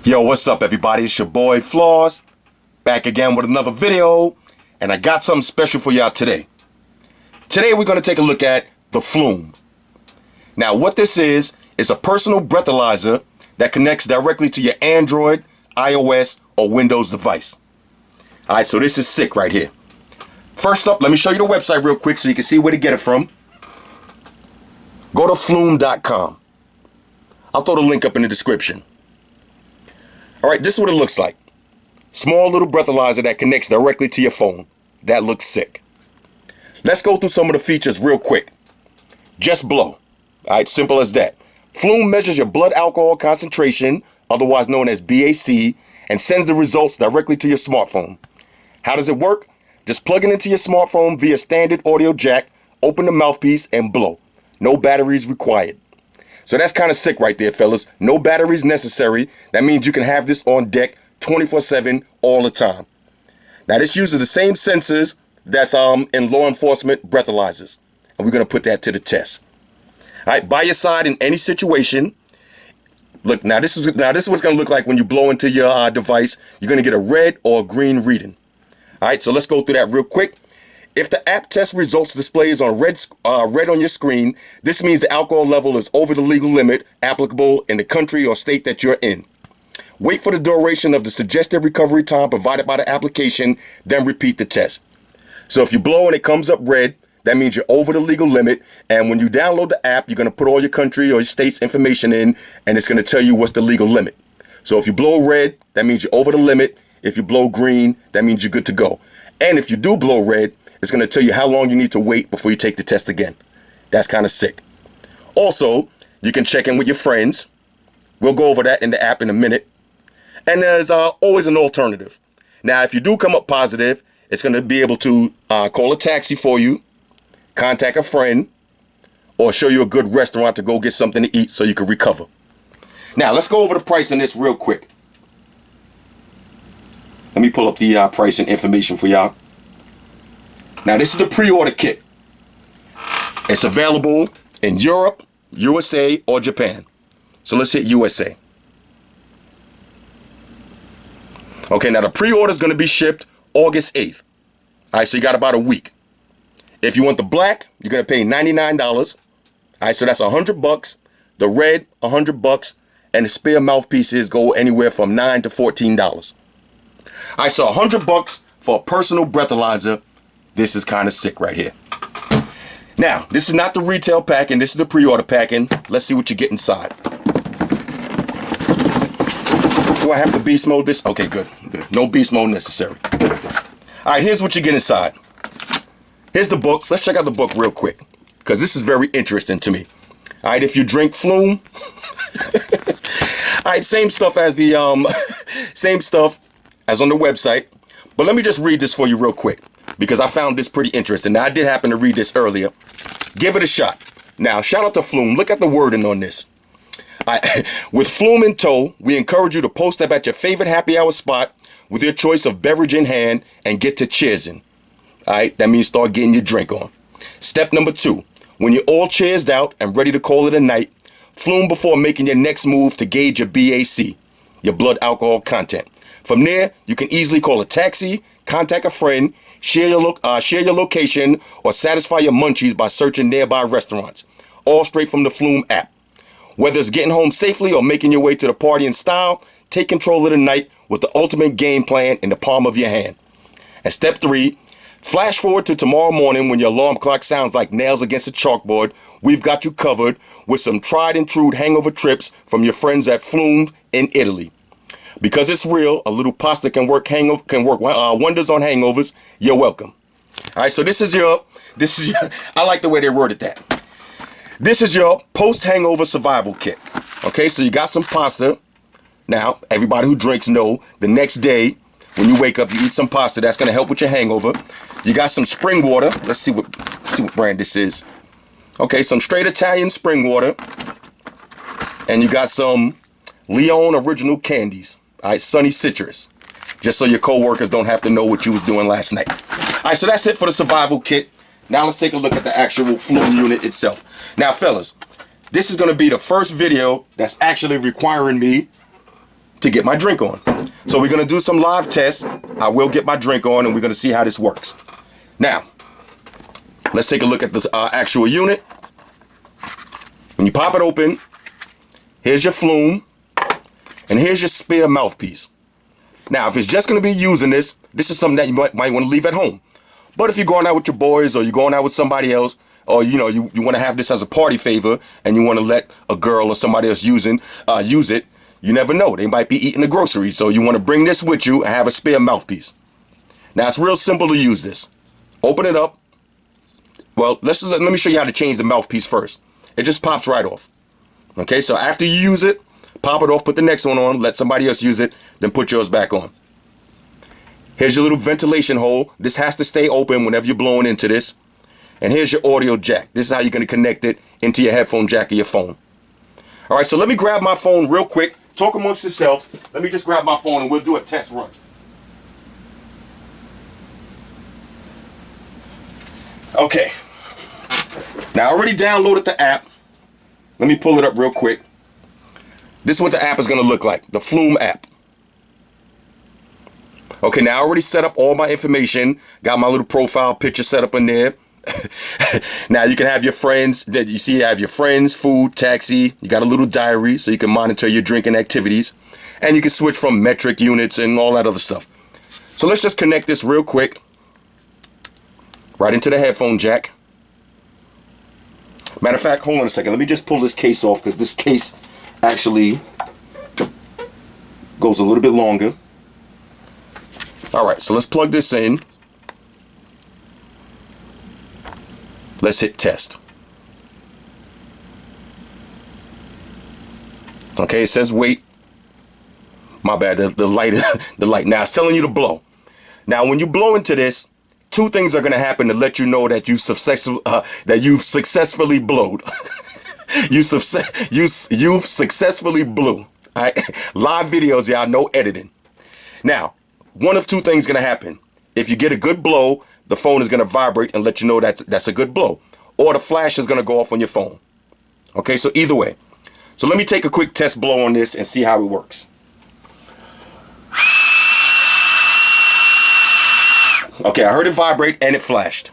Yo, what's up everybody? It's your boy Floss, back again with another video, and I got something special for y'all today. Today we're going to take a look at the Floome. Now what this is a personal breathalyzer that connects directly to your Android, iOS, or Windows device. Alright, so this is sick right here. First up, let me show you the website real quick so you can see where to get it from. Go to Floome.com. I'll throw the link up in the description. Alright, this is what it looks like. Small little breathalyzer that connects directly to your phone. That looks sick. Let's go through some of the features real quick. Just blow. Alright, simple as that. Floome measures your blood alcohol concentration, otherwise known as BAC, and sends the results directly to your smartphone. How does it work? Just plug it into your smartphone via standard audio jack, open the mouthpiece, and blow. No batteries required. So that's kind of sick right there, fellas. No batteries necessary. That means you can have this on deck 24/7 all the time. Now this uses the same sensors that's in law enforcement breathalyzers. And we're going to put that to the test. All right, by your side in any situation. Look, now this is what it's going to look like when you blow into your device. You're going to get a red or a green reading. All right, so let's go through that real quick. If the app test results displays on red on your screen, this means the alcohol level is over the legal limit applicable in the country or state that you're in. Wait for the duration of the suggested recovery time provided by the application, then repeat the test. So if you blow and it comes up red, that means you're over the legal limit. And when you download the app, you're going to put all your country or your state's information in, and it's going to tell you what's the legal limit. So if you blow red, that means you're over the limit. If you blow green, that means you're good to go. And if you do blow red, it's going to tell you how long you need to wait before you take the test again. That's kind of sick. Also, you can check in with your friends. We'll go over that in the app in a minute. And there's always an alternative. Now, if you do come up positive, it's going to be able to call a taxi for you, contact a friend, or show you a good restaurant to go get something to eat so you can recover. Now, let's go over the price on this real quick. Let me pull up the pricing information for y'all. Now, this is the pre-order kit. It's available in Europe, USA, or Japan. So let's hit USA. Okay, now the pre-order is going to be shipped August 8th. All right, so you got about a week. If you want the black, you're going to pay $99. All right, so that's $100. The red, $100. And the spare mouthpieces go anywhere from $9 to $14. All right, so $100 for a personal breathalyzer. This is kind of sick right here. Now, this is not the retail packing. This is the pre-order packing. Let's see what you get inside. Do I have to beast mode this? Okay, good. No beast mode necessary. All right, here's what you get inside. Here's the book. Let's check out the book real quick, because this is very interesting to me. All right, if you drink Floome. All right, same stuff as the same stuff as on the website. But let me just read this for you real quick, because I found this pretty interesting. Now, I did happen to read this earlier. Give it a shot. Now, shout out to Floome. Look at the wording on this. With Floome in tow, we encourage you to post up at your favorite happy hour spot with your choice of beverage in hand and get to cheersing. All right, that means start getting your drink on. Step number 2, when you're all cheersed out and ready to call it a night, Floome before making your next move to gauge your BAC, your blood alcohol content. From there, you can easily call a taxi, contact a friend, share your location, or satisfy your munchies by searching nearby restaurants. All straight from the Floome app. Whether it's getting home safely or making your way to the party in style, take control of the night with the ultimate game plan in the palm of your hand. And step 3, flash forward to tomorrow morning when your alarm clock sounds like nails against a chalkboard. We've got you covered with some tried and true hangover trips from your friends at Floome in Italy. Because it's real, a little pasta can work wonders on hangovers. You're welcome. All right, so this is your, I like the way they worded that. This is your post-hangover survival kit. Okay, so you got some pasta. Now, everybody who drinks know the next day when you wake up, you eat some pasta. That's going to help with your hangover. You got some spring water. Let's see what brand this is. Okay, some straight Italian spring water. And you got some Leon original candies. All right, Sunny Citrus. Just so your co-workers don't have to know what you was doing last night. All right, so that's it for the survival kit. Now let's take a look at the actual Floome unit itself. Now, fellas, this is going to be the first video that's actually requiring me to get my drink on. So we're gonna do some live tests. I will get my drink on and we're gonna see how this works. Now, let's take a look at this actual unit. When you pop it open, here's your Floome, and here's your spare mouthpiece. Now, if it's just gonna be using this, this is something that you might wanna leave at home. But if you're going out with your boys or you're going out with somebody else, or you wanna have this as a party favor and you wanna let a girl or somebody else use it, you never know. They might be eating the groceries, so you wanna bring this with you and have a spare mouthpiece. Now, it's real simple to use this. Open it up. Well, let me show you how to change the mouthpiece first. It just pops right off. Okay, so after you use it, pop it off, put the next one on, let somebody else use it, then put yours back on. Here's your little ventilation hole. This has to stay open whenever you're blowing into this. And here's your audio jack. This is how you're going to connect it into your headphone jack of your phone. All right, so let me grab my phone real quick. Talk amongst yourselves. Let me just grab my phone and we'll do a test run. Okay. Now, I already downloaded the app. Let me pull it up real quick. This is what the app is going to look like, the Floome app. Okay, now I already set up all my information. Got my little profile picture set up in there. Now you can have your friends. You see, you have your friends, food, taxi. You got a little diary so you can monitor your drinking activities. And you can switch from metric units and all that other stuff. So let's just connect this real quick. Right into the headphone jack. Matter of fact, hold on a second. Let me just pull this case off because this case actually goes a little bit longer. All right, so let's plug this in. Let's hit test. Okay, it says wait. My bad, the light. Now it's telling you to blow. Now when you blow into this, two things are going to happen to let you know that you've successfully blowed. You've successfully blew. All right? Live videos, y'all, no editing. Now, one of two things going to happen. If you get a good blow, the phone is going to vibrate and let you know that's a good blow. Or the flash is going to go off on your phone. Okay, so either way. So let me take a quick test blow on this and see how it works. Okay, I heard it vibrate and it flashed.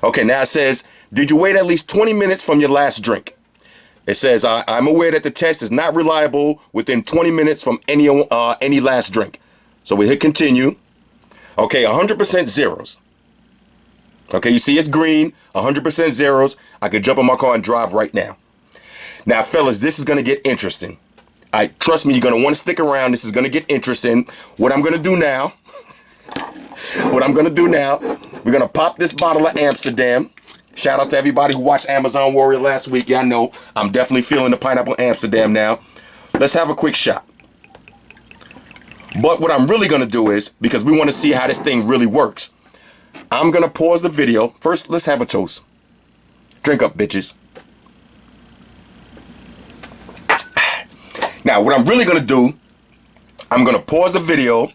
Okay, now it says, did you wait at least 20 minutes from your last drink? It says, I'm aware that the test is not reliable within 20 minutes from any last drink. So we hit continue. Okay, 100% zeros. Okay, you see it's green, 100% zeros. I could jump in my car and drive right now. Now, fellas, this is going to get interesting. Trust me, you're going to want to stick around. This is going to get interesting. What I'm going to do now, we're going to pop this bottle of Amsterdam. Shout out to everybody who watched Amazon Warrior last week. Y'all know I'm definitely feeling the pineapple Amsterdam now. Let's have a quick shot. But what I'm really going to do is, because we want to see how this thing really works, I'm going to pause the video. First, let's have a toast. Drink up, bitches. Now, what I'm really going to do, I'm going to pause the video.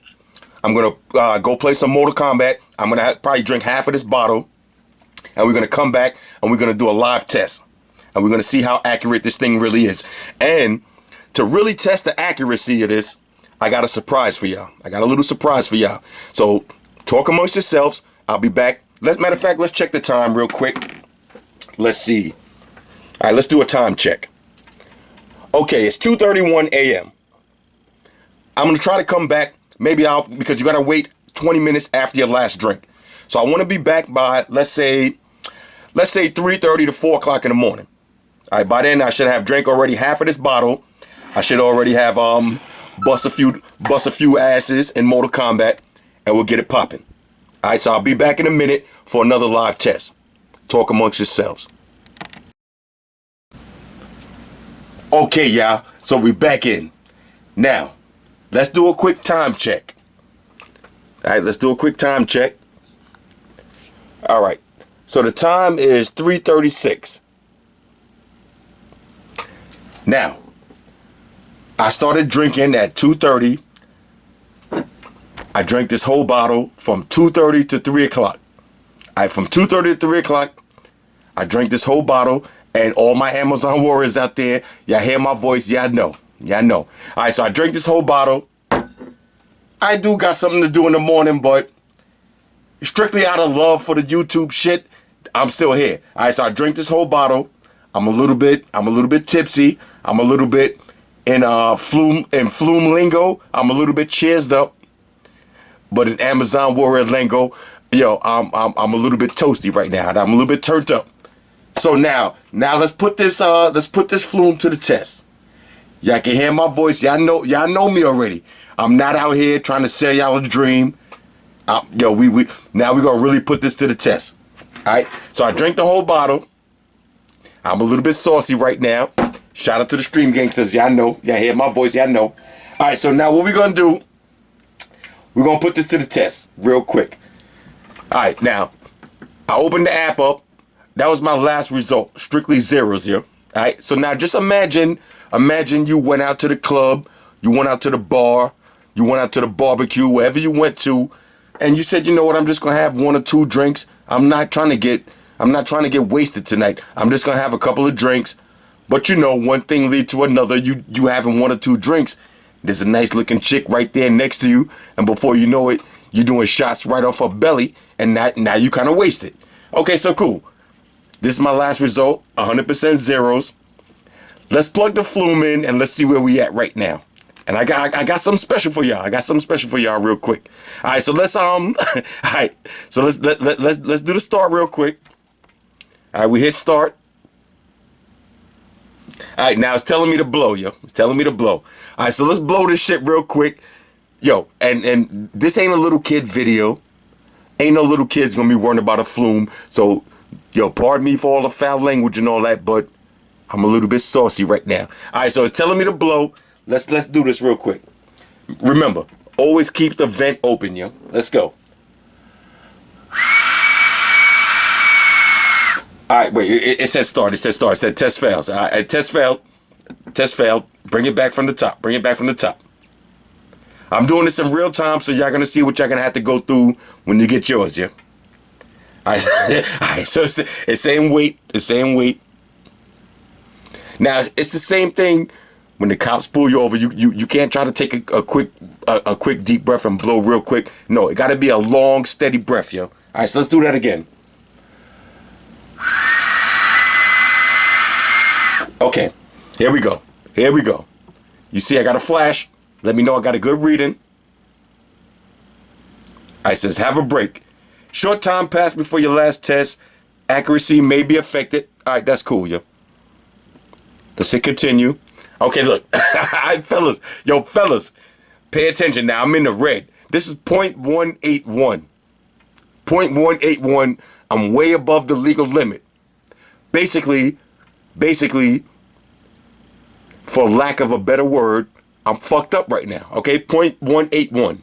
I'm going to go play some Mortal Kombat. I'm going to probably drink half of this bottle. And we're going to come back and we're going to do a live test. And we're going to see how accurate this thing really is. And to really test the accuracy of this, I got a surprise for y'all. I got a little surprise for y'all. So talk amongst yourselves. I'll be back. Matter of fact, let's check the time real quick. Let's see. All right, let's do a time check. Okay, it's 2:31 a.m. I'm going to try to come back. Because you got to wait 20 minutes after your last drink. So I want to be back by, let's say 3:30 to 4 o'clock in the morning. All right, by then I should have drank already half of this bottle. I should already have bust a few asses in Mortal Kombat, and we'll get it popping. All right, so I'll be back in a minute for another live test. Talk amongst yourselves. Okay, y'all, so we're back in. Now, let's do a quick time check. All right, let's do a quick time check. All right, so the time is 3:36. Now, I started drinking at 2:30. I drank this whole bottle from 2:30 to 3 o'clock. From 2:30 to 3 o'clock, I drank this whole bottle, and all my Amazon warriors out there, y'all hear my voice, y'all know. Yeah, I know. All right, so I drank this whole bottle. I do got something to do in the morning, but strictly out of love for the YouTube shit, I'm still here. All right, so I drank this whole bottle. I'm a little bit tipsy. I'm a little bit in Floome lingo. I'm a little bit cheersed up. But in Amazon warrior lingo, yo, I'm a little bit toasty right now. I'm a little bit turned up. So now let's put this Floome to the test. Y'all can hear my voice. Y'all know me already. I'm not out here trying to sell y'all a dream. Yo, now we're gonna really put this to the test. All right. So I drank the whole bottle. I'm a little bit saucy right now. Shout out to the stream gangsters. Y'all know. Y'all hear my voice. Y'all know. All right. So now what we're gonna do? We're gonna put this to the test real quick. All right. Now I opened the app up. That was my last result. Strictly zeros here. All right. So now just imagine you went out to the club, you went out to the bar, you went out to the barbecue, wherever you went to, and you said, you know what, I'm just gonna have 1 or 2 drinks. I'm not trying to get wasted tonight. I'm just gonna have a couple of drinks. But you know, one thing leads to another. You having 1 or 2 drinks. There's a nice looking chick right there next to you, and before you know it, you're doing shots right off her belly, and now you kind of wasted. Okay, so cool. This is my last result, 100% zeros. Let's plug the Floome in and let's see where we at right now. And I got something special for y'all. I got something special for y'all real quick. All right, so let's all right. So let's do the start real quick. All right, we hit start. All right, now it's telling me to blow, yo. It's telling me to blow. All right, so let's blow this shit real quick. Yo, and this ain't a little kid video. Ain't no little kids gonna be worrying about a Floome. So, yo, pardon me for all the foul language and all that, but I'm a little bit saucy right now. All right, so it's telling me to blow. Let's do this real quick. Remember, always keep the vent open, yo. Let's go. All right, wait. It said start. It said test fails. All right, test failed. Test failed. Bring it back from the top. Bring it back from the top. I'm doing this in real time, so y'all gonna see what y'all gonna have to go through when you get yours, yeah. All right, so it's saying wait. It's saying wait. Now it's the same thing when the cops pull you over. You can't try to take a quick deep breath and blow real quick. No, it got to be a long, steady breath, yo. All right, so let's do that again. Okay, here we go. Here we go. You see, I got a flash. Let me know I got a good reading. All right, says have a break. Short time passed before your last test. Accuracy may be affected. All right, that's cool, yo. Let's hit continue. Okay, look. All right, fellas. Yo, fellas, pay attention now. I'm in the red. This is 0.181. 0.181. I'm way above the legal limit. Basically, for lack of a better word, I'm fucked up right now. Okay, 0.181.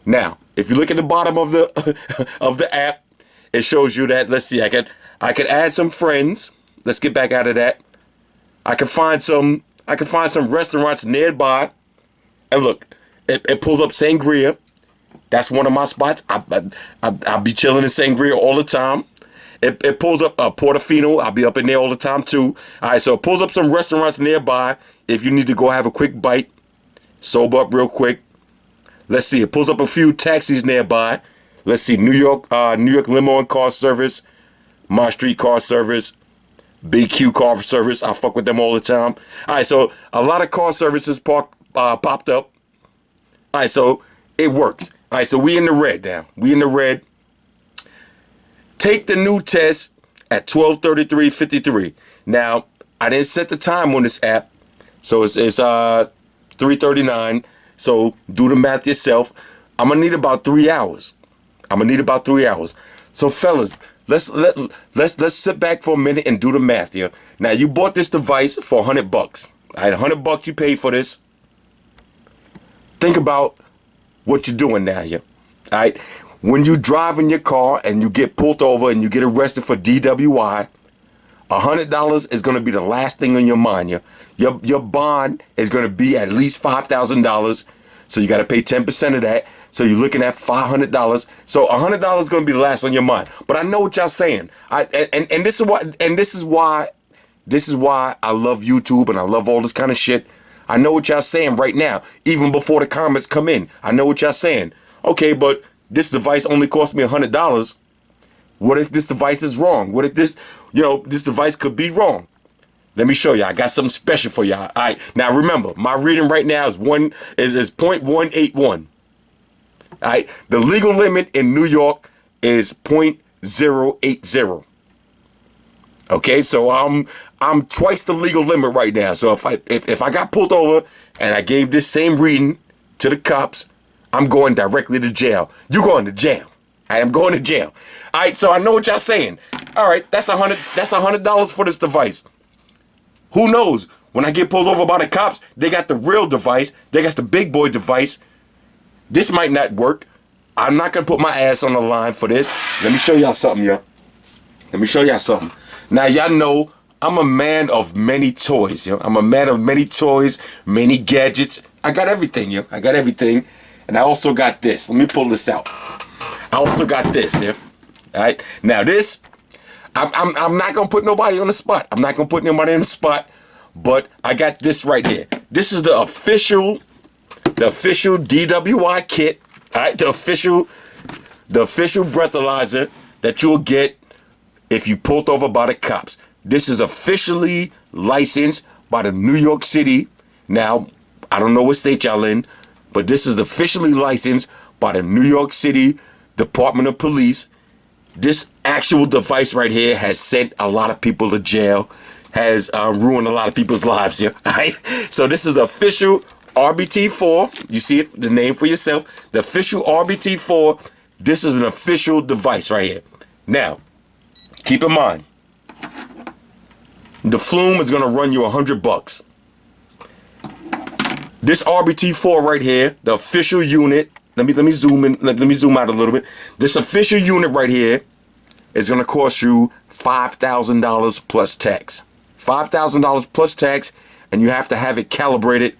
Now, if you look at the bottom of the app, it shows you that. Let's see. I could add some friends. Let's get back out of that. I can find some restaurants nearby. And look, it pulled up Sangria. That's one of my spots. I'll be chilling in Sangria all the time. It pulls up Portofino. I'll be up in there all the time too. All right, so it pulls up some restaurants nearby if you need to go have a quick bite, sober up real quick. Let's see. It pulls up a few taxis nearby. Let's see. New York Limo and Car Service, My Street Car Service, BQ Car Service. I fuck with them all the time. All right, so a lot of car services popped up. All right, so it works. All right, so we in the red now. We in the red. Take the new test at 12:33:53. Now, I didn't set the time on this app, so it's 3:39. So do the math yourself. I'm gonna need about 3 hours. So fellas, let's sit back for a minute and do the math here. Now you bought this device for $100. All right, $100 you paid for this. Think about what you're doing now here. All right, when you drive in your car and you get pulled over and you get arrested for DWI, $100 is going to be the last thing on your mind. Your bond is going to be at least $5,000. So you got to pay 10% of that. So you're looking at $500. So $100 is going to be the last on your mind. But I know what y'all saying. This is why I love YouTube and I love all this kind of shit. I know what y'all saying right now, even before the comments come in. I know what y'all saying. Okay, but this device only cost me $100. What if this device is wrong? What if this, this device could be wrong? Let me show you. I got something special for y'all. All right. Now remember, my reading right now is 0.181. All right. The legal limit in New York is 0.080. Okay, so I'm twice the legal limit right now. So if I got pulled over and I gave this same reading to the cops, I'm going directly to jail. You going to jail. I am going to jail. All right, so I know what y'all saying. All right, that's $100 for this device. Who knows? When I get pulled over by the cops, they got the real device. They got the big boy device. This might not work. I'm not going to put my ass on the line for this. Let me show y'all something, y'all. Let me show y'all something. Now, y'all know I'm a man of many toys, yo. I'm a man of many toys, many gadgets. I got everything, yo. I got everything. And I also got this. Let me pull this out. I also got this, yeah. All right. Now this, I'm not gonna put nobody on the spot. I'm not gonna put nobody on the spot. But I got this right here. This is the official DWI kit. All right. The official breathalyzer that you'll get if you pulled over by the cops. This is officially licensed by the New York City. Now, I don't know what state y'all in, but this is officially licensed by the New York City Department of Police. This actual device right here has sent a lot of people to jail, has ruined a lot of people's lives here. All right? So this is the official RBT4. You see it, the name for yourself. The official RBT4. This is an official device right here. Now, keep in mind, the Floome is gonna run you $100. This RBT4 right here, the official unit. Let me zoom in. Let me zoom out a little bit. This official unit right here is gonna cost you $5,000 plus tax. $5,000 plus tax, and you have to have it calibrated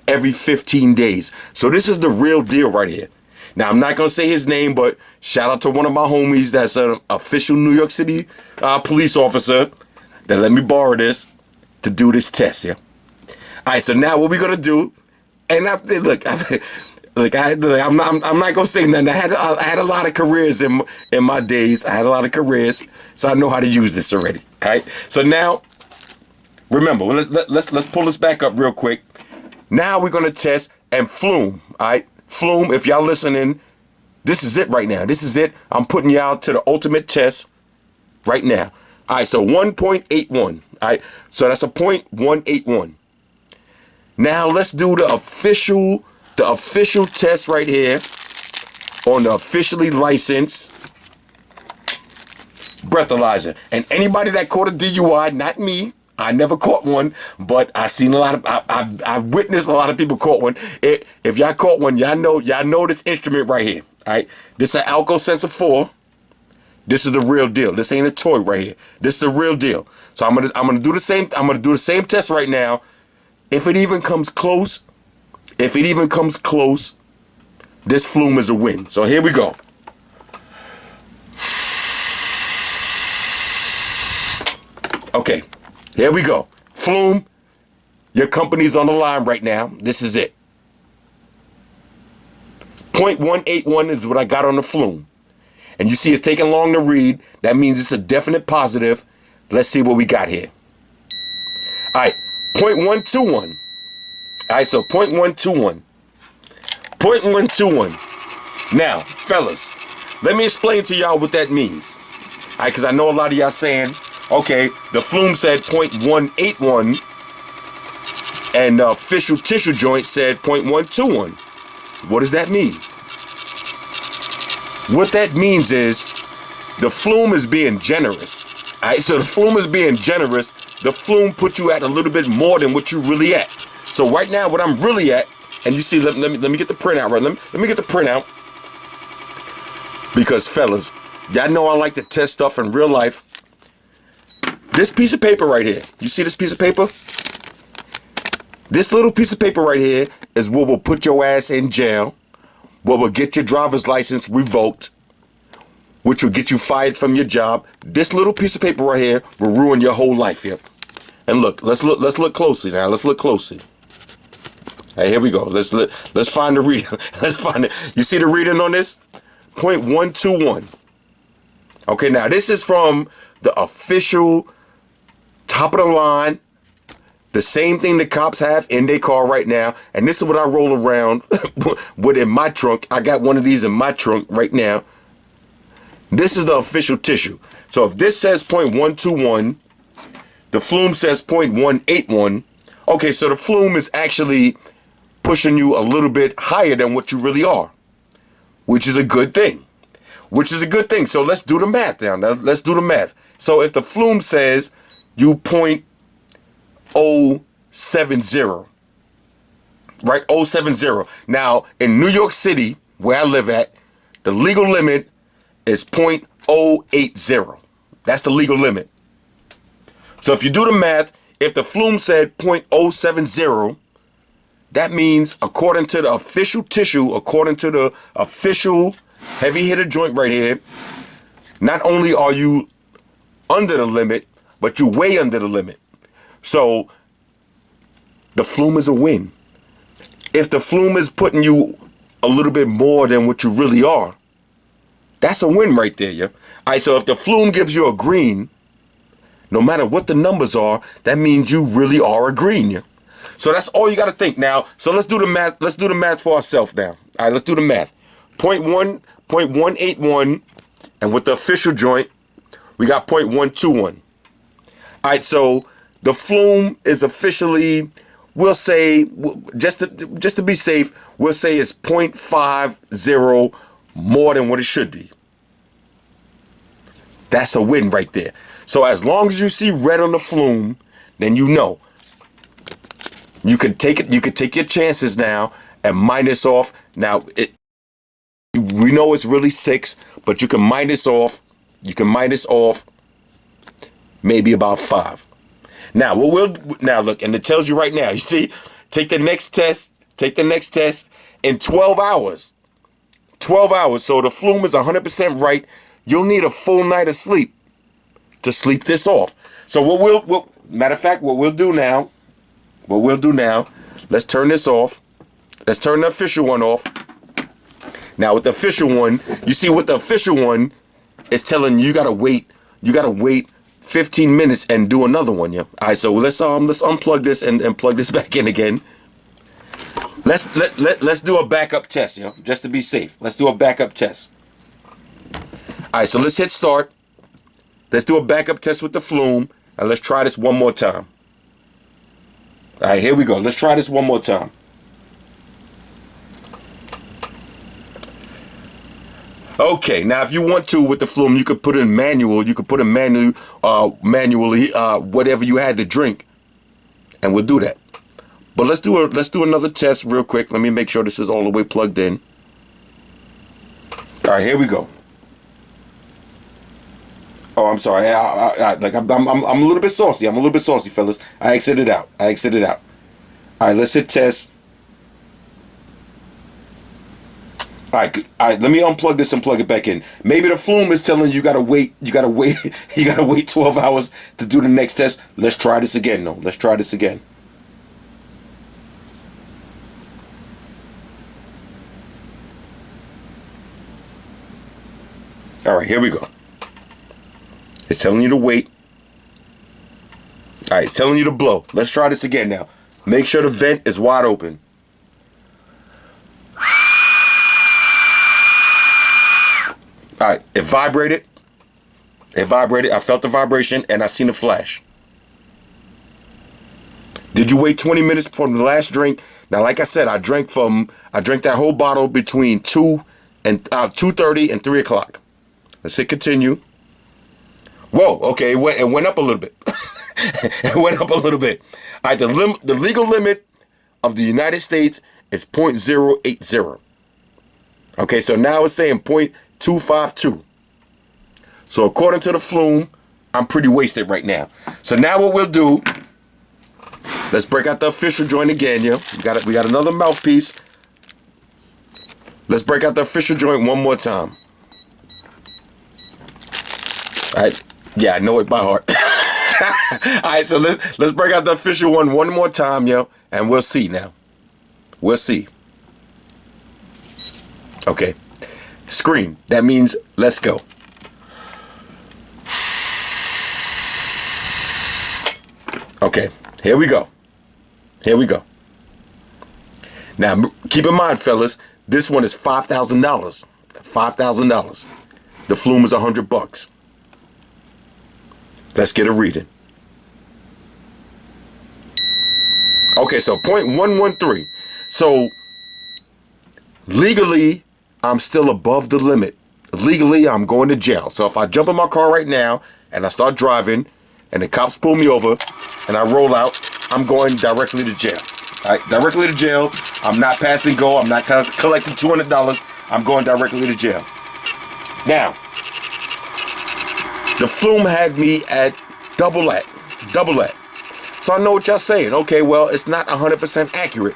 every 15 days. So this is the real deal right here. Now, I'm not going to say his name, but shout out to one of my homies that's an official New York City police officer that let me borrow this to do this test, yeah? All right, so now what we're going to do, and I'm not going to say nothing. I had a lot of careers in my days. I had a lot of careers, so I know how to use this already, all right? So now, remember, let's pull this back up real quick. Now we're going to test, and Floome, all right? Floome, if y'all listening, this is it right now. This is it. I'm putting y'all to the ultimate test right now. All right, so 1.81. All right, so that's a 0.181. Now let's do the official test right here on the officially licensed breathalyzer. And anybody that caught a DUI, not me. I never caught one, but I've witnessed a lot of people caught one. If y'all caught one, y'all know this instrument right here. All right, this is an Alco Sensor 4. This is the real deal. This ain't a toy right here. This is the real deal. So I'm gonna do the same. I'm gonna do the same test right now. If it even comes close, this Floome is a win. So here we go. Okay. Here we go. Floome, your company's on the line right now. This is it. 0.181 is what I got on the Floome. And you see it's taking long to read. That means it's a definite positive. Let's see what we got here. All right, 0.121. All right, so 0.121. 0.121. Now, fellas, let me explain to y'all what that means. All right, because I know a lot of y'all saying, okay, the Floome said 0.181 and the official tissue joint said 0.121. What does that mean? What that means is the Floome is being generous. All right, so the Floome is being generous. The Floome put you at a little bit more than what you really at. So right now, what I'm really at, and you see, let me get the printout, right? Let me get the printout. Because fellas, y'all know I like to test stuff in real life. This piece of paper right here, you see this piece of paper? This little piece of paper right here is what will put your ass in jail, what will get your driver's license revoked, which will get you fired from your job. This little piece of paper right here will ruin your whole life here. And look, let's look closely now. Let's look closely. All right, here we go. Let's find the reading. Let's find it. You see the reading on this? 0.121. Okay, now this is from the official top of the line. The same thing the cops have in their car right now. And this is what I roll around with in my trunk. I got one of these in my trunk right now. This is the official tissue. So if this says 0.121, the Floome says 0.181. Okay, so the Floome is actually pushing you a little bit higher than what you really are, which is a good thing. So let's do the math now. Let's do the math. So if the Floome says you 0.070, right? 070. Now, in New York City, where I live at, the legal limit is 0.080. That's the legal limit. So if you do the math, if the Floome said 0.070, that means according to the official tissue, according to the official heavy hitter joint right here, not only are you under the limit, but you way under the limit. So the Floome is a win. If the Floome is putting you a little bit more than what you really are, that's a win right there, yeah. All right, so if the Floome gives you a green, no matter what the numbers are, that means you really are a green, yeah. So that's all you got to think now. So let's do the math. Let's do the math for ourselves now. All right, let's do the math. 0.181, and with the official joint, we got 0.121. All right, so the Floome is officially, we'll say, just to be safe, we'll say it's 0.50 more than what it should be. That's a win right there. So as long as you see red on the Floome, then you know. You could take it. You could take your chances now and minus off. Now we know it's really 6, but you can minus off. You can minus off maybe about 5. Now look, and it tells you right now. You see, take the next test. Take the next test in 12 hours. 12 hours. So the Floome is 100% right. You'll need a full night of sleep to sleep this off. So matter of fact, what we'll do now, let's turn this off. Let's turn the official one off. Now with the official one, you see what the official one is telling you, you gotta wait 15 minutes and do another one, yeah. All right, so let's unplug this and plug this back in again. Let's do a backup test, you know, just to be safe. Let's do a backup test. All right, so let's hit start. Let's do a backup test with the Floome, and let's try this one more time. All right, here we go. Let's try this one more time. Okay, now if you want to with the Floome, you could put in manual. You could put in manually whatever you had to drink, and we'll do that. But let's do another test real quick. Let me make sure this is all the way plugged in. All right, here we go. Oh, I'm sorry. I'm a little bit saucy. I'm a little bit saucy, fellas. I exited out. All right, let's hit test. All right. Let me unplug this and plug it back in. Maybe the Floome is telling you gotta wait. You gotta wait 12 hours to do the next test. Let's try this again. No, let's try this again. All right, here we go. It's telling you to wait. All right, it's telling you to blow. Let's try this again now. Make sure the vent is wide open. All right, it vibrated. I felt the vibration and I seen the flash. Did you wait 20 minutes from the last drink? Now, like I said, I drank that whole bottle between 2:30 and 3 o'clock. Let's hit continue. Whoa, okay, it went up a little bit. It went up a little bit. All right, the legal limit of the United States is 0.080. Okay, so now it's saying 0.252. So according to the Floome, I'm pretty wasted right now. So now what we'll do, let's break out the official joint again, yeah. We got another mouthpiece. Let's break out the official joint one more time. All right. Yeah, I know it by heart. All right, so let's break out the official one more time, yo, and we'll see now. We'll see. Okay. Screen. That means let's go. Okay. Here we go. Here we go. Now, keep in mind, fellas, this one is $5,000. $5,000. The Floome is $100. Let's get a reading. Okay, so 0.113. So legally, I'm still above the limit. Legally, I'm going to jail. So if I jump in my car right now and I start driving and the cops pull me over and I roll out, I'm going directly to jail. All right, directly to jail. I'm not passing go. I'm not collecting $200. I'm going directly to jail. Now, the Floome had me at double that. So I know what y'all saying. Okay, well, it's not 100% accurate.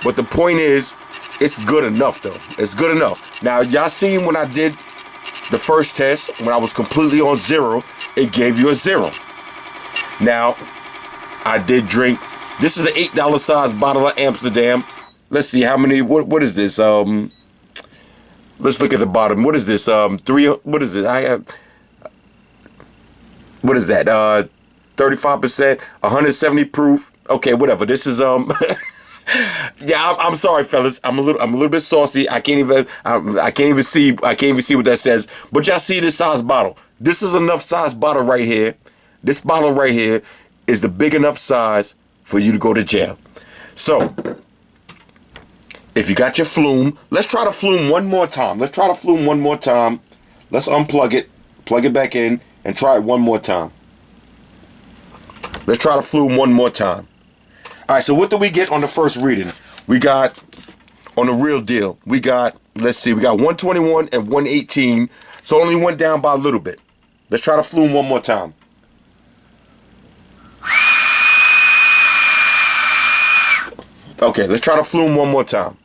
But the point is, it's good enough, though. It's good enough. Now, y'all seen when I did the first test, when I was completely on 0, it gave you a 0. Now, I did drink. This is an $8 size bottle of Amsterdam. Let's see how many. What is this? Let's look at the bottom. What is this? 3. What is it? I have. What is that? 35%, 170 proof. Okay, whatever. This is yeah, I'm sorry, fellas. I'm a little bit saucy. I can't even see what that says. But y'all see this size bottle. This is enough size bottle right here. This bottle right here is the big enough size for you to go to jail. So, if you got your Floome, let's try the Floome one more time. Let's unplug it, plug it back in, and try it one more time. Let's try the Floome one more time. All right, so what do we get on the first reading? We got, on the real deal, we got 121 and 118, so it only went down by a little bit. Let's try the Floome one more time. Okay, let's try the Floome one more time.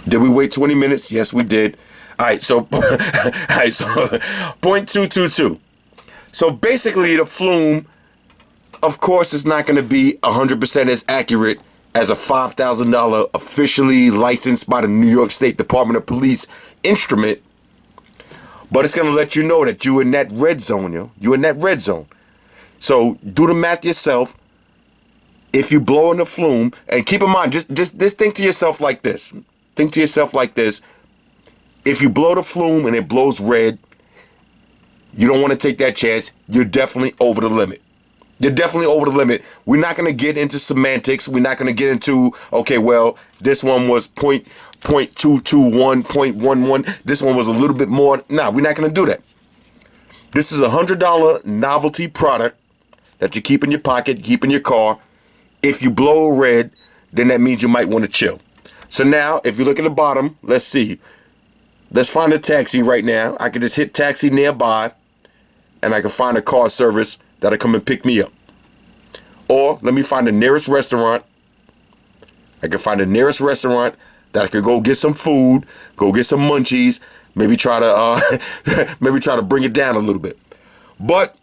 Did we wait 20 minutes? Yes, we did. All right, so 0.222. So basically, the Floome, of course, is not going to be 100% as accurate as a $5,000 officially licensed by the New York State Department of Police instrument. But it's going to let you know that you're in that red zone, yo. You're in that red zone. So do the math yourself. If you blow in the Floome, and keep in mind, just think to yourself like this. Think to yourself like this. If you blow the Floome and it blows red, you don't want to take that chance. You're definitely over the limit. You're definitely over the limit. We're not going to get into semantics. We're not going to get into, okay, well, this one was 0.221, 0.11. This one was a little bit more. Nah, we're not going to do that. This is a $100 novelty product that you keep in your pocket, keep in your car. If you blow red, then that means you might want to chill. So now, if you look at the bottom, let's see. Let's find a taxi right now. I can just hit taxi nearby, and I can find a car service that'll come and pick me up. Or let me find the nearest restaurant. I can find the nearest restaurant that I could go get some food, go get some munchies, maybe try to bring it down a little bit. But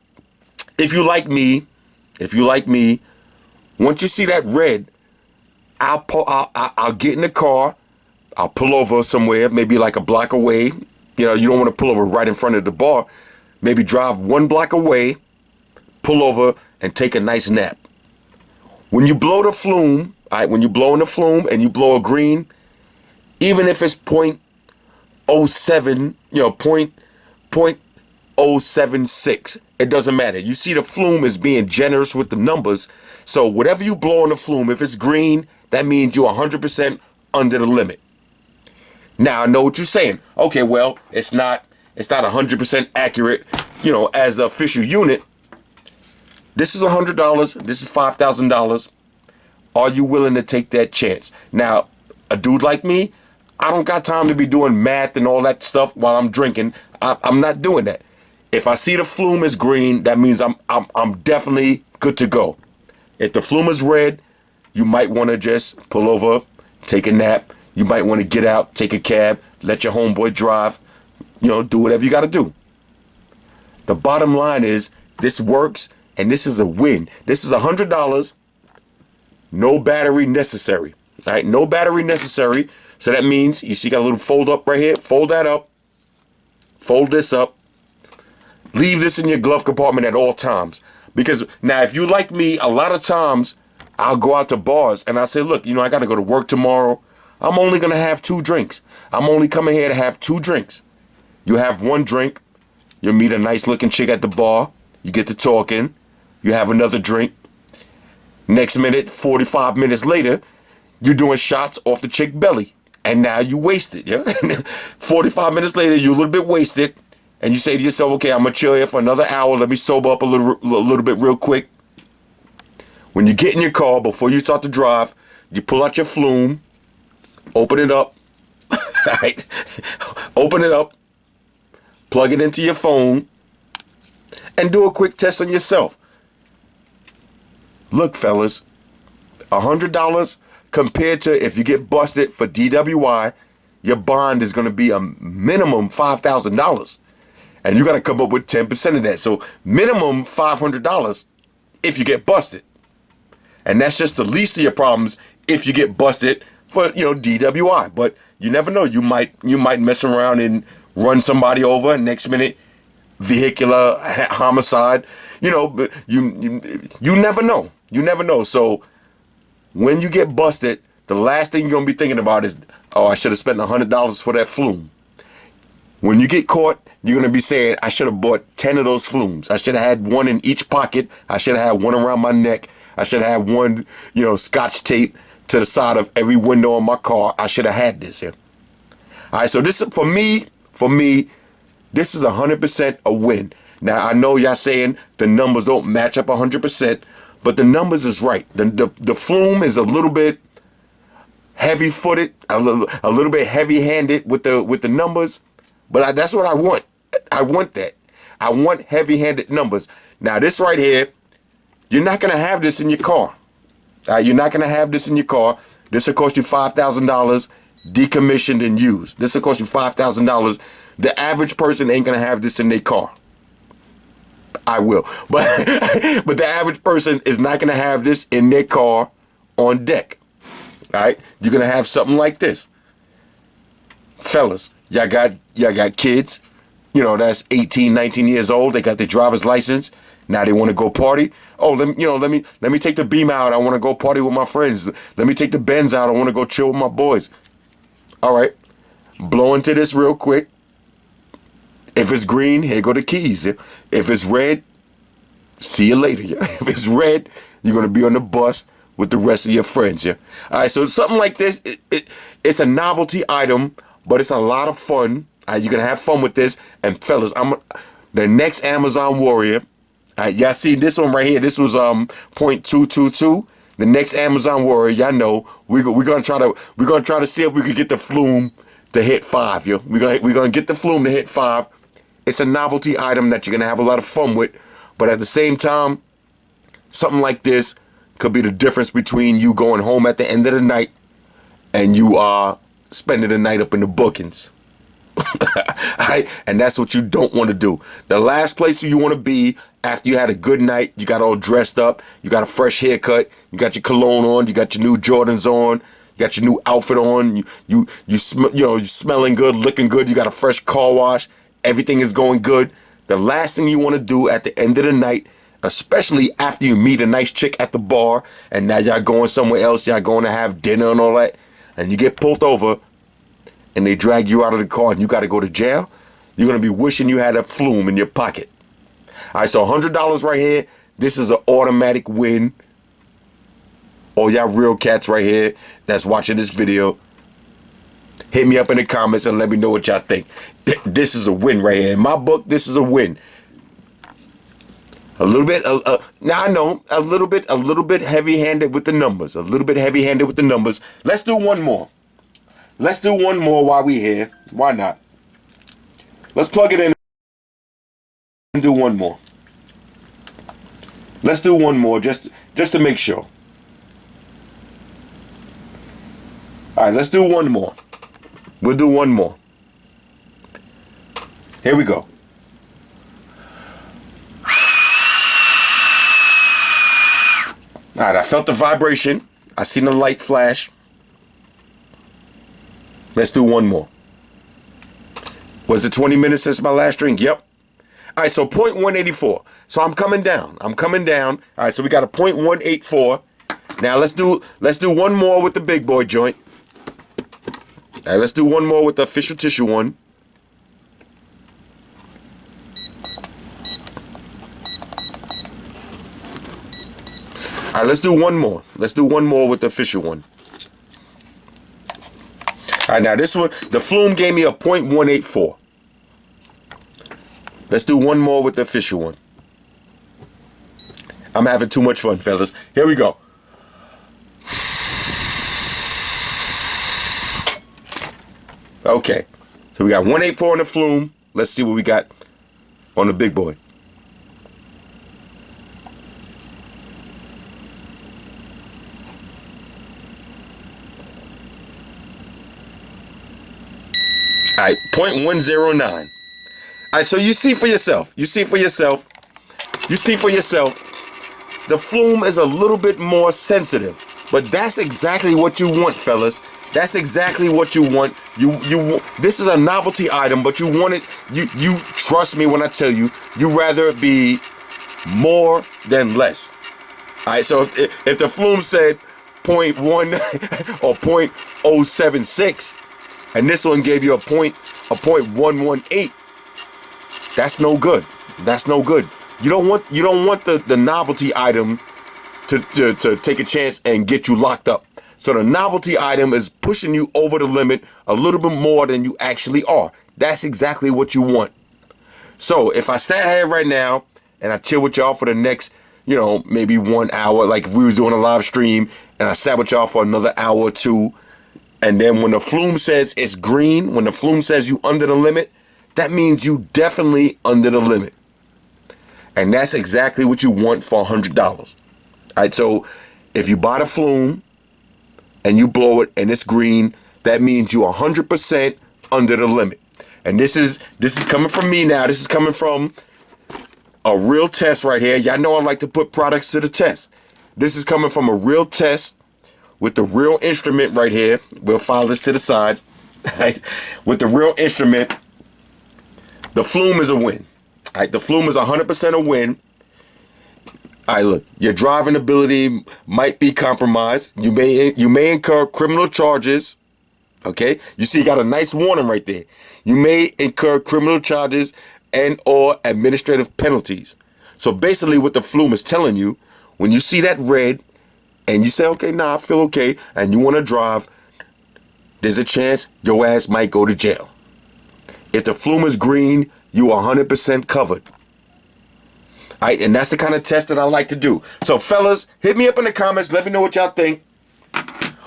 if you like me, once you see that red, I'll get in the car. I'll pull over somewhere, maybe like a block away. You know, you don't want to pull over right in front of the bar. Maybe drive 1 block away, pull over, and take a nice nap. When you blow the Floome, all right, when you blow in the Floome and you blow a green, even if it's 0.07, you know, 0.076, it doesn't matter. You see, the Floome is being generous with the numbers. So whatever you blow in the Floome, if it's green, that means you're 100% under the limit. Now I know what you're saying. Okay, well, it's not 100% accurate, you know, as the official unit. This is $100. This is $5,000. Are you willing to take that chance? Now, a dude like me, I don't got time to be doing math and all that stuff while I'm drinking. I'm not doing that. If I see the Floome is green, that means I'm definitely good to go. If the Floome is red, you might want to just pull over, take a nap. You might want to get out, take a cab, let your homeboy drive, you know, do whatever you got to do. The bottom line is, this works and this is a win. This is $100, no battery necessary. All right, no battery necessary. So that means, you see, got a little fold up right here. Fold that up. Fold this up. Leave this in your glove compartment at all times. Because now, if you like me, a lot of times I'll go out to bars and I'll say, look, I got to go to work tomorrow. I'm only going to have 2 drinks. I'm only coming here to have 2 drinks. You have 1 drink. You'll meet a nice looking chick at the bar. You get to talking. You have another drink. Next minute, 45 minutes later, you're doing shots off the chick belly. And now you wasted, yeah? 45 minutes later, you're a little bit wasted. And you say to yourself, okay, I'm going to chill here for another hour. Let me sober up a little bit real quick. When you get in your car, before you start to drive, you pull out your Floome. Open it up. Right? Open it up. Plug it into your phone. And do a quick test on yourself. Look, fellas, $100 compared to if you get busted for DWI, your bond is going to be a minimum $5,000. And you got to come up with 10% of that. So minimum $500 if you get busted. And that's just the least of your problems if you get busted for, DWI. But you never know. You might mess around and run somebody over. Next minute, vehicular homicide. But you never know. You never know. So when you get busted, the last thing you're going to be thinking about is, oh, I should have spent $100 for that Floome. When you get caught, you're going to be saying, I should have bought 10 of those Floomes. I should have had 1 in each pocket. I should have had 1 around my neck. I should have had 1, scotch tape to the side of every window on my car. I should have had this here. All right, so this is, for me, this is 100% a win. Now, I know y'all saying the numbers don't match up 100%, but the numbers is right. The Floome is a little bit heavy-footed, a little bit heavy-handed with the numbers, but that's what I want. I want that. I want heavy-handed numbers. Now, this right here, you're not going to have this in your car. You're not going to have this in your car. This will cost you $5,000 decommissioned and used. This will cost you $5,000. The average person ain't going to have this in their car. I will. But the average person is not going to have this in their car on deck. All right? You're going to have something like this. Fellas, y'all got kids, that's 18, 19 years old. They got their driver's license. Now they want to go party. Oh, let me take the Beam out. I want to go party with my friends. Let me take the Benz out. I want to go chill with my boys. All right. Blow into this real quick. If it's green, here go the keys. If it's red, see you later. If it's red, you're going to be on the bus with the rest of your friends. Yeah. All right. So something like this, it's a novelty item, but it's a lot of fun. You're going to have fun with this. And fellas, the next Amazon Warrior. Y'all see this one right here. This was .222. The next Amazon Warrior, y'all know we're gonna try to see if we could get the Floome to hit 5. Yo, we're gonna get the Floome to hit 5. It's a novelty item that you're gonna have a lot of fun with, but at the same time, something like this could be the difference between you going home at the end of the night and you are spending the night up in the bookings. Right? And that's what you don't want to do. The last place you want to be after you had a good night, you got all dressed up, you got a fresh haircut, you got your cologne on, you got your new Jordans on, you got your new outfit on, you're smelling good, looking good, you got a fresh car wash, everything is going good. The last thing you want to do at the end of the night, especially after you meet a nice chick at the bar and now y'all going somewhere else, y'all going to have dinner and all that, and you get pulled over and they drag you out of the car and you got to go to jail, you're going to be wishing you had a Floome in your pocket. All right, so $100 right here. This is an automatic win. All y'all real cats right here that's watching this video, hit me up in the comments and let me know what y'all think. This is a win right here. In my book, this is a win. A little bit, now I know, a little bit heavy-handed with the numbers. A little bit heavy-handed with the numbers. Let's do one more. Let's do one more while we're here. Why not? Let's plug it in and do one more. Let's do one more just to make sure. All right, let's do one more. We'll do one more. Here we go. All right, I felt the vibration. I seen the light flash. Let's do one more. Was it 20 minutes since my last drink? Yep. All right, so 0.184. So I'm coming down. I'm coming down. All right, so we got a 0.184. Now let's do one more with the big boy joint. All right, let's do one more with the official tissue one. All right, let's do one more. Let's do one more with the official one. All right, now this one, the Floome gave me a 0.184. Let's do one more with the official one. I'm having too much fun, fellas. Here we go. Okay, so we got 184 on the Floome. Let's see what we got on the big boy. All right, 0.109. All right, so you see for yourself. You see for yourself. You see for yourself. The Floome is a little bit more sensitive, but that's exactly what you want, fellas. That's exactly what you want. This is a novelty item, but you want it. You trust me when I tell you. You rather it be more than less. All right, so if the Floome said 0.1 or 0.076. And this one gave you a 0.118. That's no good. That's no good. You don't want the novelty item to take a chance and get you locked up. So the novelty item is pushing you over the limit a little bit more than you actually are. That's exactly what you want. So if I sat here right now and I chill with y'all for the next, maybe 1 hour, like if we was doing a live stream and I sat with y'all for another hour or two, and then when the Floome says it's green, when the Floome says you under the limit, that means you definitely under the limit. And that's exactly what you want for $100. All right, so if you buy the Floome and you blow it and it's green, that means you 100% under the limit. And this is coming from me now. This is coming from a real test right here. Y'all know I like to put products to the test. This is coming from a real test with the real instrument right here. We'll file this to the side. With the real instrument, the Floome is a win. All right, the Floome is 100% a win. All right, look, your driving ability might be compromised. You may incur criminal charges. Okay, you see, you got a nice warning right there. You may incur criminal charges and or administrative penalties. So basically, what the Floome is telling you, when you see that red, and you say, okay, I feel okay, and you want to drive, there's a chance your ass might go to jail. If the Floome is green, you are 100% covered. All right, and that's the kind of test that I like to do. So, fellas, hit me up in the comments. Let me know what y'all think.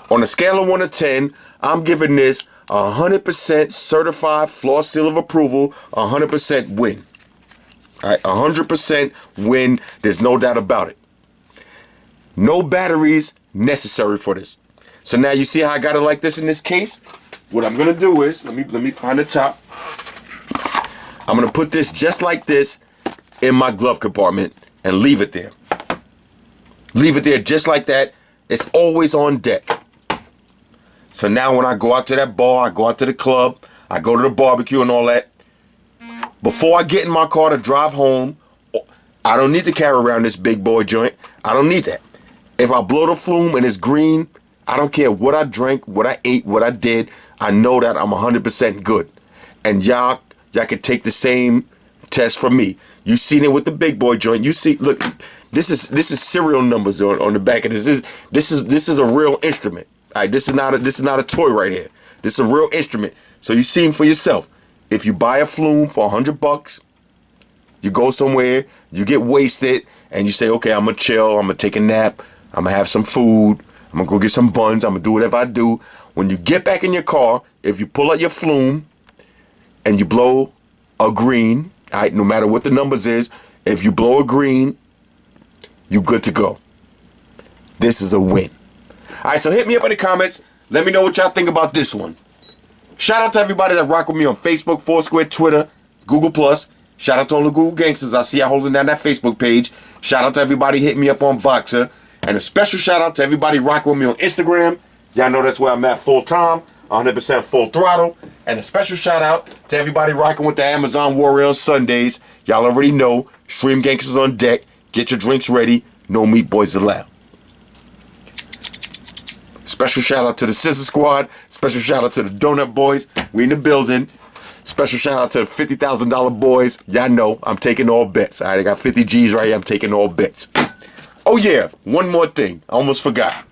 On a scale of 1 to 10, I'm giving this 100% certified floss seal of approval, 100% win. All right, 100% win. There's no doubt about it. No batteries necessary for this. So now you see how I got it like this in this case? What I'm gonna do is, let me find the top. I'm gonna put this just like this in my glove compartment and leave it there. Leave it there just like that. It's always on deck. So now when I go out to that bar, I go out to the club, I go to the barbecue and all that, before I get in my car to drive home, I don't need to carry around this big boy joint. I don't need that. If I blow the Floome and it's green, I don't care what I drank, what I ate, what I did. I know that I'm 100% good. And y'all can take the same test from me. You seen it with the big boy joint. You see, look, this is serial numbers on the back of this. This is a real instrument. All right, this is not a toy right here. This is a real instrument. So you see for yourself. If you buy a Floome for $100, you go somewhere, you get wasted, and you say, okay, I'm gonna chill, I'm gonna take a nap, I'm gonna have some food, I'm gonna go get some buns, I'm gonna do whatever I do. When you get back in your car, if you pull out your Floome and you blow a green, all right, no matter what the numbers is, if you blow a green, you good to go. This is a win. All right, so hit me up in the comments. Let me know what y'all think about this one. Shout out to everybody that rock with me on Facebook, Foursquare, Twitter, Google+. Shout out to all the Google gangsters. I see y'all holding down that Facebook page. Shout out to everybody hitting me up on Voxer. And a special shout out to everybody rocking with me on Instagram. Y'all know that's where I'm at full time, 100% full throttle. And a special shout out to everybody rocking with the Amazon Warrior on Sundays. Y'all already know, Stream Gangsters on deck. Get your drinks ready. No meat boys allowed. Special shout out to the Sister Squad. Special shout out to the Donut Boys. We in the building. Special shout out to the $50,000 boys. Y'all know I'm taking all bets. All right, I got 50 G's right here. I'm taking all bets. Oh yeah, one more thing. I almost forgot.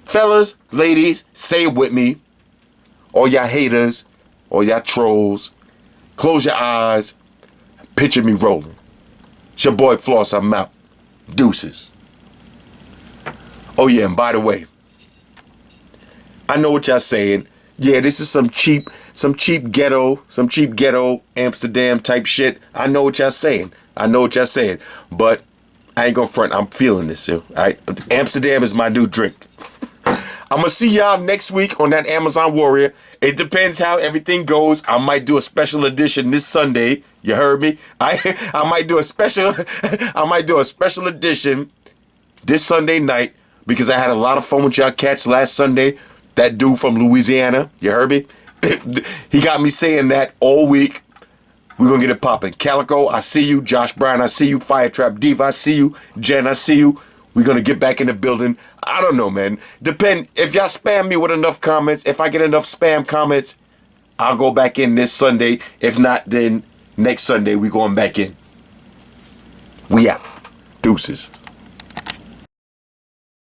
Fellas, ladies, say it with me. All y'all haters, all y'all trolls, close your eyes. Picture me rolling. It's your boy Floss. I'm out. Deuces. Oh yeah, and by the way, I know what y'all saying. Yeah, this is some cheap ghetto Amsterdam type shit. I know what y'all saying. But I ain't gonna front. I'm feeling this, yo. Alright? Amsterdam is my new drink. I'm gonna see y'all next week on that Amazon Warrior. It depends how everything goes. I might do a special edition this Sunday. You heard me? I might do a special edition this Sunday night because I had a lot of fun with y'all cats last Sunday. That dude from Louisiana, you heard me? He got me saying that all week. We're going to get it popping. Calico, I see you. Josh Brown, I see you. Firetrap Diva, I see you. Jen, I see you. We're going to get back in the building. I don't know, man. Depend. If y'all spam me with enough comments, if I get enough spam comments, I'll go back in this Sunday. If not, then next Sunday we going back in. We out. Deuces.